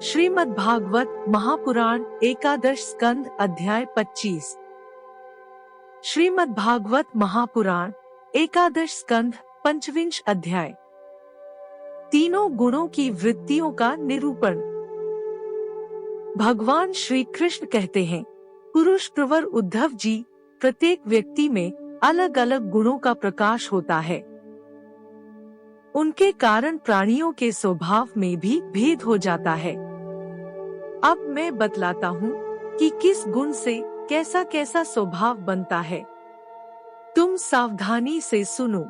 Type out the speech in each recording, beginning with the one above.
श्रीमद् भागवत महापुराण एकादश स्कंद अध्याय 25। श्रीमद् भागवत महापुराण एकादश स्कंद पंचविंश अध्याय। तीनों गुणों की वृत्तियों का निरूपण। भगवान श्री कृष्ण कहते हैं, पुरुष प्रवर उद्धव जी, प्रत्येक व्यक्ति में अलग अलग गुणों का प्रकाश होता है। उनके कारण प्राणियों के स्वभाव में भी भेद हो जाता है। अब मैं बतलाता हूँ कि किस गुण से कैसा कैसा स्वभाव बनता है। तुम सावधानी से सुनो।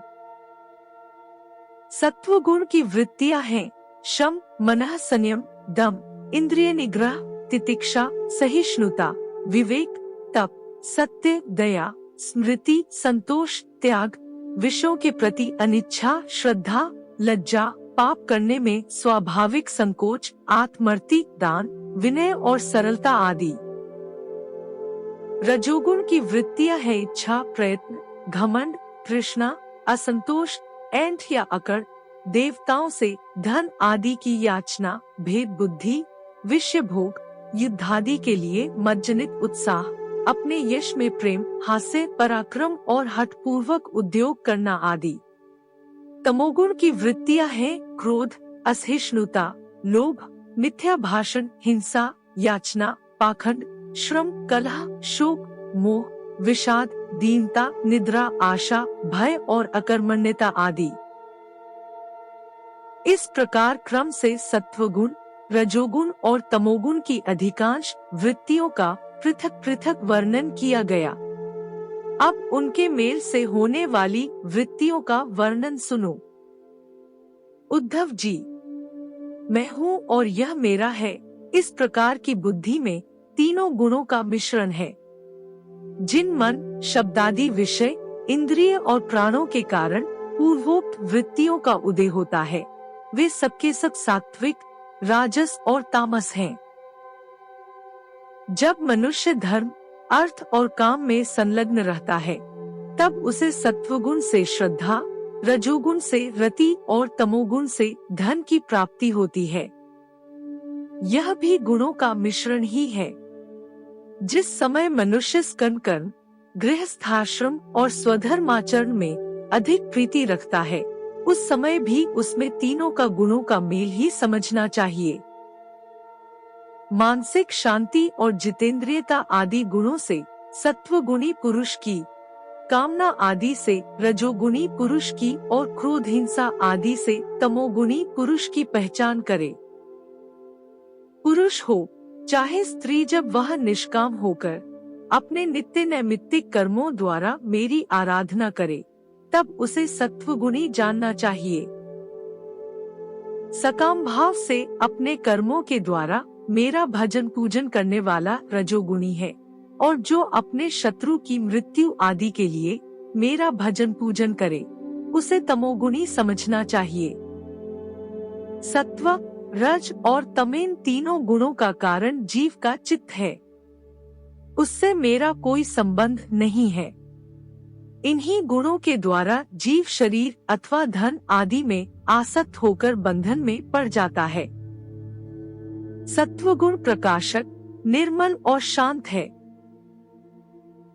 सत्व गुण की वृत्तियां हैं शम, मनः संयम, दम, इंद्रिय निग्रह, तितिक्षा, सहिष्णुता, विवेक, तप, सत्य, दया, स्मृति, संतोष, त्याग, विषयों के प्रति अनिच्छा, श्रद्धा, लज्जा, पाप करने में स्वाभाविक संकोच, आत्मर्ति, दान, विनय और सरलता आदि। रजोगुण की वृत्तियां है इच्छा, प्रयत्न, घमंड, तृष्णा, असंतोष, ऐंठ या अकड़, देवताओं से धन आदि की याचना, भेद बुद्धि, विषय भोग, युद्धादि के लिए मज्जनित उत्साह, अपने यश में प्रेम, हास्य, पराक्रम और हठपूर्वक उद्योग करना आदि। तमोगुण की वृत्तियां हैं क्रोध, असहिष्णुता, लोभ, मिथ्या भाषण, हिंसा, याचना, पाखंड, श्रम, कलह, शोक, मोह, विषाद, दीनता, निद्रा, आशा, भय और अकर्मण्यता आदि। इस प्रकार क्रम से सत्वगुण, रजोगुण और तमोगुण की अधिकांश वृत्तियों का पृथक पृथक वर्णन किया गया। अब उनके मेल से होने वाली वृत्तियों का वर्णन सुनो। उद्धव जी, मैं हूँ और यह मेरा है, इस प्रकार की बुद्धि में तीनों गुणों का मिश्रण है। जिन मन, शब्दादि विषय, इंद्रिय और प्राणों के कारण पूर्वोक्त वृत्तियों का उदय होता है, वे सबके सब सात्विक, राजस और तामस हैं। जब मनुष्य धर्म, अर्थ और काम में संलग्न रहता है, तब उसे सत्वगुण से श्रद्धा, रजोगुण से रति और तमोगुण से धन की प्राप्ति होती है। यह भी गुणों का मिश्रण ही है। जिस समय मनुष्य स्कंद कर्म, गृहस्थाश्रम और स्वधर्माचरण में अधिक प्रीति रखता है, उस समय भी उसमें तीनों का गुणों का मेल ही समझना चाहिए। मानसिक शांति और जितेंद्रियता आदि गुणों से सत्वगुणी पुरुष की, कामना आदि से रजोगुणी पुरुष की और क्रोध, हिंसा आदि से तमोगुणी पुरुष की पहचान करे। पुरुष हो चाहे स्त्री, जब वह निष्काम होकर अपने नित्य नैमित्तिक कर्मों द्वारा मेरी आराधना करे, तब उसे सत्वगुणी जानना चाहिए। सकाम भाव से अपने कर्मों के द्वारा मेरा भजन पूजन करने वाला रजोगुणी है, और जो अपने शत्रु की मृत्यु आदि के लिए मेरा भजन पूजन करे, उसे तमोगुणी समझना चाहिए। सत्व, रज और तमेन तीनों गुणों का कारण जीव का चित्त है, उससे मेरा कोई संबंध नहीं है। इन्हीं गुणों के द्वारा जीव शरीर अथवा धन आदि में आसक्त होकर बंधन में पड़ जाता है। सत्वगुण प्रकाशक, निर्मल और शांत है।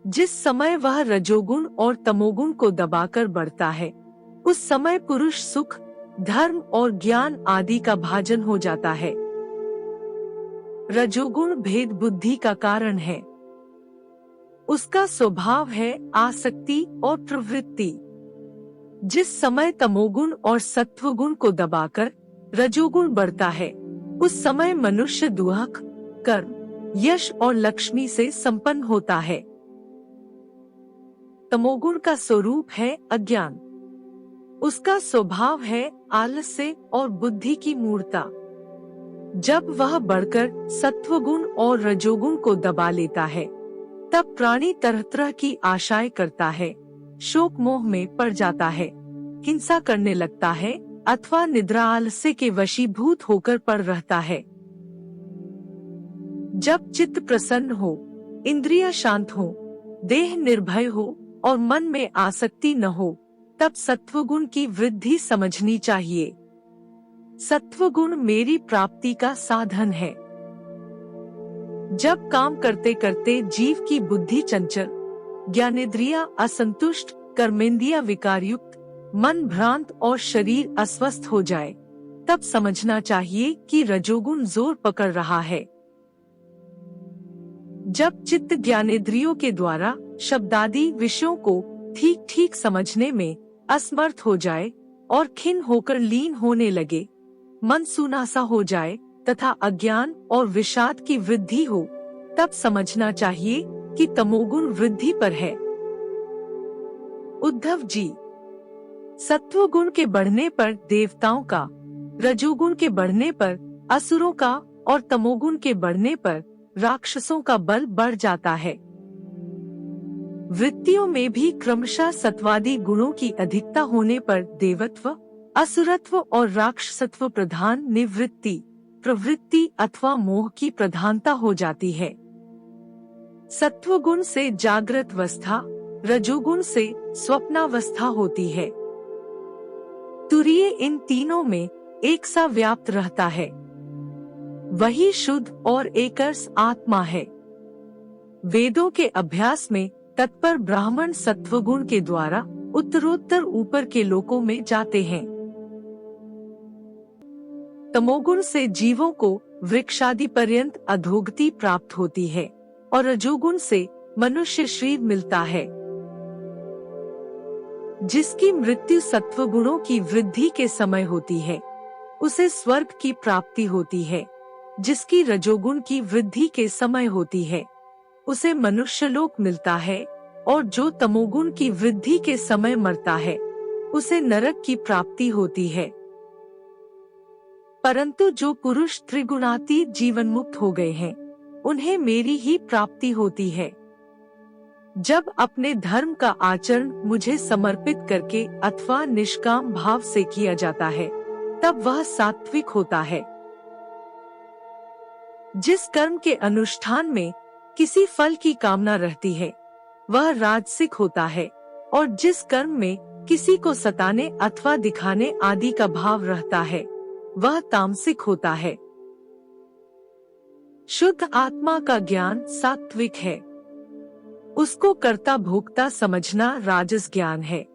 जिस समय वह रजोगुण और तमोगुण को दबाकर बढ़ता है, उस समय पुरुष सुख, धर्म और ज्ञान आदि का भाजन हो जाता है। रजोगुण भेद बुद्धि का कारण है। उसका स्वभाव है आसक्ति और प्रवृत्ति। जिस समय तमोगुण और सत्वगुण को दबाकर रजोगुण बढ़ता है, उस समय मनुष्य दुहक, कर्म, यश और लक्ष्मी से संपन्न होता है। तमोगुण का स्वरूप है अज्ञान। उसका स्वभाव है आलस्य और बुद्धि की मूढ़ता। जब वह बढ़कर सत्वगुण और रजोगुण को दबा लेता है, तब प्राणी तरह तरह की आशाएं करता है, शोक मोह में पड़ जाता है, हिंसा करने लगता है अथवा निद्रा आलस्य के वशीभूत होकर पड़ रहता है। जब चित्त प्रसन्न हो, इंद्रियां शांत हो, देह निर्भय हो और मन में आसक्ति न हो, तब सत्वगुण की वृद्धि समझनी चाहिए। सत्वगुण मेरी प्राप्ति का साधन है। जब काम करते करते जीव की बुद्धि चंचल, ज्ञानेंद्रियां असंतुष्ट, कर्मेंद्रियां विकारयुक्त, मन भ्रांत और शरीर अस्वस्थ हो जाए, तब समझना चाहिए कि रजोगुण जोर पकड़ रहा है। जब चित्त ज्ञानेंद्रियों के द्वारा शब्दादि विषयों को ठीक ठीक समझने में असमर्थ हो जाए और खिन्न होकर लीन होने लगे, मन सूना सा हो जाए तथा अज्ञान और विषाद की वृद्धि हो, तब समझना चाहिए कि तमोगुण वृद्धि पर है। उद्धव जी, सत्वगुण के बढ़ने पर देवताओं का, रजोगुण के बढ़ने पर असुरों का और तमोगुण के बढ़ने पर राक्षसों का बल बढ़ जाता है। वृत्तियों में भी क्रमशः सत्वादी गुणों की अधिकता होने पर देवत्व, असुरत्व और राक्षसत्व प्रधान निवृत्ति, प्रवृत्ति अथवा मोह की प्रधानता हो जाती है। सत्वगुण से जागृत अवस्था, रजोगुण से स्वप्नावस्था होती है। तुरीय इन तीनों में एक सा व्याप्त रहता है, वही शुद्ध और एकरस आत्मा है। वेदों के अभ्यास में तत्पर ब्राह्मण सत्वगुण के द्वारा उत्तरोत्तर ऊपर के लोकों में जाते हैं। तमोगुण से जीवों को वृक्षादि पर्यंत अधोगति प्राप्त होती है और रजोगुण से मनुष्य शरीर मिलता है। जिसकी मृत्यु सत्वगुणों की वृद्धि के समय होती है, उसे स्वर्ग की प्राप्ति होती है। जिसकी रजोगुण की वृद्धि के समय होती है, उसे मनुष्यलोक मिलता है, और जो तमोगुण की वृद्धि के समय मरता है, उसे नरक की प्राप्ति होती है। परंतु जो पुरुष त्रिगुणातीत जीवन मुक्त हो गए हैं, उन्हें मेरी ही प्राप्ति होती है। जब अपने धर्म का आचरण मुझे समर्पित करके अथवा निष्काम भाव से किया जाता है, तब वह सात्विक होता है। जिस कर्म के अनुष्ठान में किसी फल की कामना रहती है, वह राजसिक होता है, और जिस कर्म में किसी को सताने अथवा दिखाने आदि का भाव रहता है, वह तामसिक होता है। शुद्ध आत्मा का ज्ञान सात्विक है। उसको कर्ता भोक्ता समझना राजस ज्ञान है,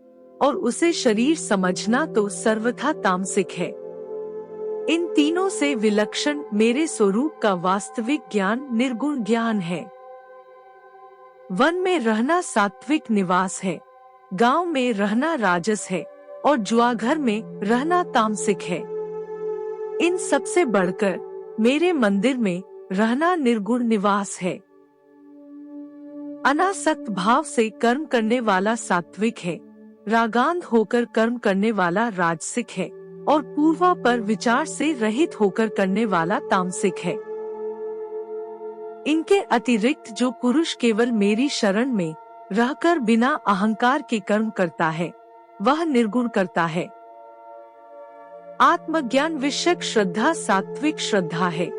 और उसे शरीर समझना तो सर्वथा तामसिक है। इन तीनों से विलक्षण मेरे स्वरूप का वास्तविक ज्ञान निर्गुण ज्ञान है। वन में रहना सात्विक निवास है, गांव में रहना राजस है, और जुआघर में रहना तामसिक है। इन सबसे बढ़कर मेरे मंदिर में रहना निर्गुण निवास है। अनासक्त भाव से कर्म करने वाला सात्विक है, रागांध होकर कर्म करने वाला राजसिक है, और पूर्वा पर विचार से रहित होकर करने वाला तामसिक है। इनके अतिरिक्त जो पुरुष केवल मेरी शरण में रहकर बिना अहंकार के कर्म करता है, वह निर्गुण करता है। आत्मज्ञान विषयक श्रद्धा सात्विक श्रद्धा है,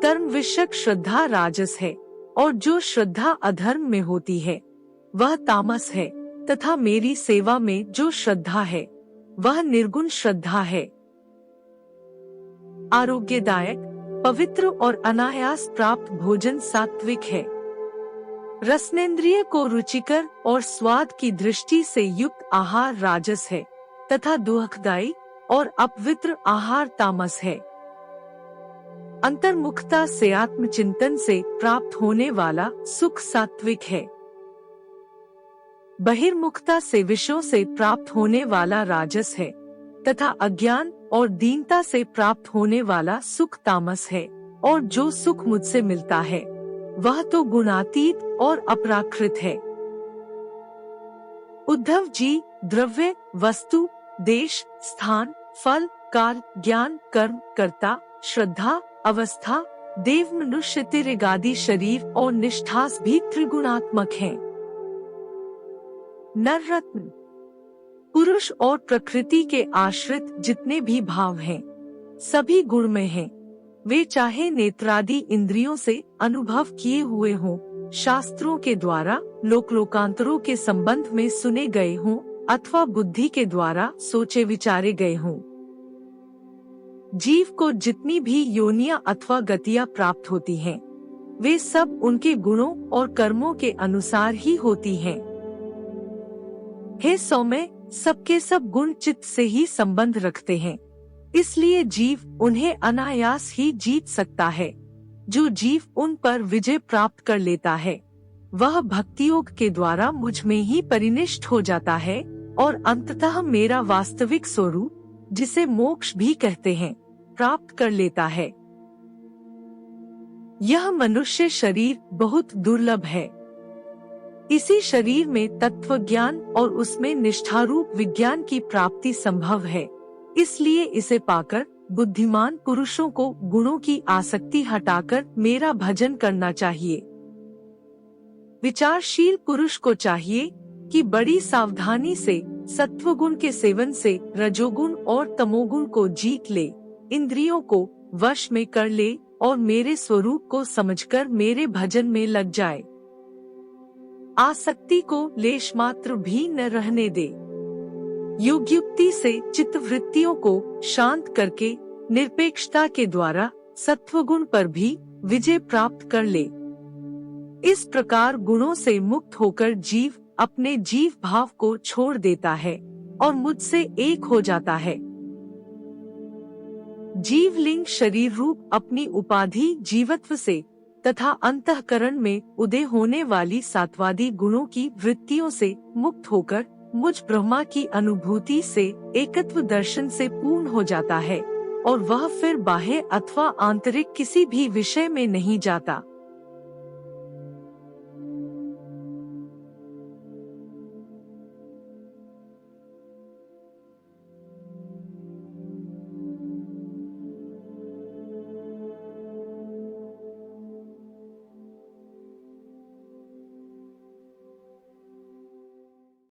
कर्म विषयक श्रद्धा राजस है, और जो श्रद्धा अधर्म में होती है, वह तामस है, तथा मेरी सेवा में जो श्रद्धा है, वह निर्गुण श्रद्धा है। आरोग्यदायक, पवित्र और अनायास प्राप्त भोजन सात्विक है। रसनेंद्रिय को रुचिकर और स्वाद की दृष्टि से युक्त आहार राजस है, तथा दुखदायी और अपवित्र आहार तामस है। अंतर्मुखता से आत्मचिंतन से प्राप्त होने वाला सुख सात्विक है। बहिर्मुखता से विषयों से प्राप्त होने वाला राजस है, तथा अज्ञान और दीनता से प्राप्त होने वाला सुख तामस है, और जो सुख मुझसे मिलता है, वह तो गुणातीत और अपराकृत है। उद्धव जी, द्रव्य, वस्तु, देश, स्थान, फल, काल, ज्ञान, कर्म, कर्ता, श्रद्धा, अवस्था, देव, मनुष्य, तिर्गादि शरीर और निष्ठास भी त्रिगुणात्मक हैं। नर रत्न, पुरुष और प्रकृति के आश्रित जितने भी भाव हैं, सभी गुणमय हैं। वे चाहे नेत्रादि इंद्रियों से अनुभव किए हुए हों, शास्त्रों के द्वारा लोकांतरों के संबंध में सुने गए हों, अथवा बुद्धि के द्वारा सोचे विचारे गए हों। जीव को जितनी भी योनियां अथवा गतियां प्राप्त होती हैं, वे सब उनके गुणों और कर्मों के अनुसार ही होती हैं। हे सौम्य, सबके सब गुण चित्त से ही संबंध रखते हैं, इसलिए जीव उन्हें अनायास ही जीत सकता है। जो जीव उन पर विजय प्राप्त कर लेता है, वह भक्ति योग के द्वारा मुझ में ही परिनिष्ठ हो जाता है और अंततः मेरा वास्तविक स्वरूप, जिसे मोक्ष भी कहते हैं, प्राप्त कर लेता है। यह मनुष्य शरीर बहुत दुर्लभ है। इसी शरीर में तत्व ज्ञान और उसमें निष्ठारूप विज्ञान की प्राप्ति संभव है। इसलिए इसे पाकर बुद्धिमान पुरुषों को गुणों की आसक्ति हटाकर मेरा भजन करना चाहिए। विचारशील पुरुष को चाहिए कि बड़ी सावधानी से सत्वगुण के सेवन से रजोगुण और तमोगुण को जीत ले, इंद्रियों को वश में कर ले और मेरे स्वरूप को समझकर मेरे भजन में लग जाए। आसक्ति को लेश मात्र भी न रहने दे। युक्ति से चित्तवृत्तियों को शांत करके निरपेक्षता के द्वारा सत्वगुण पर भी विजय प्राप्त कर ले। इस प्रकार गुणों से मुक्त होकर जीव अपने जीव भाव को छोड़ देता है और मुझसे एक हो जाता है। जीवलिंग शरीर रूप अपनी उपाधि जीवत्व से तथा अंतःकरण में उदय होने वाली सात्वादी गुणों की वृत्तियों से मुक्त होकर मुझ ब्रह्मा की अनुभूति से एकत्व दर्शन से पूर्ण हो जाता है और वह फिर बाह्य अथवा आंतरिक किसी भी विषय में नहीं जाता।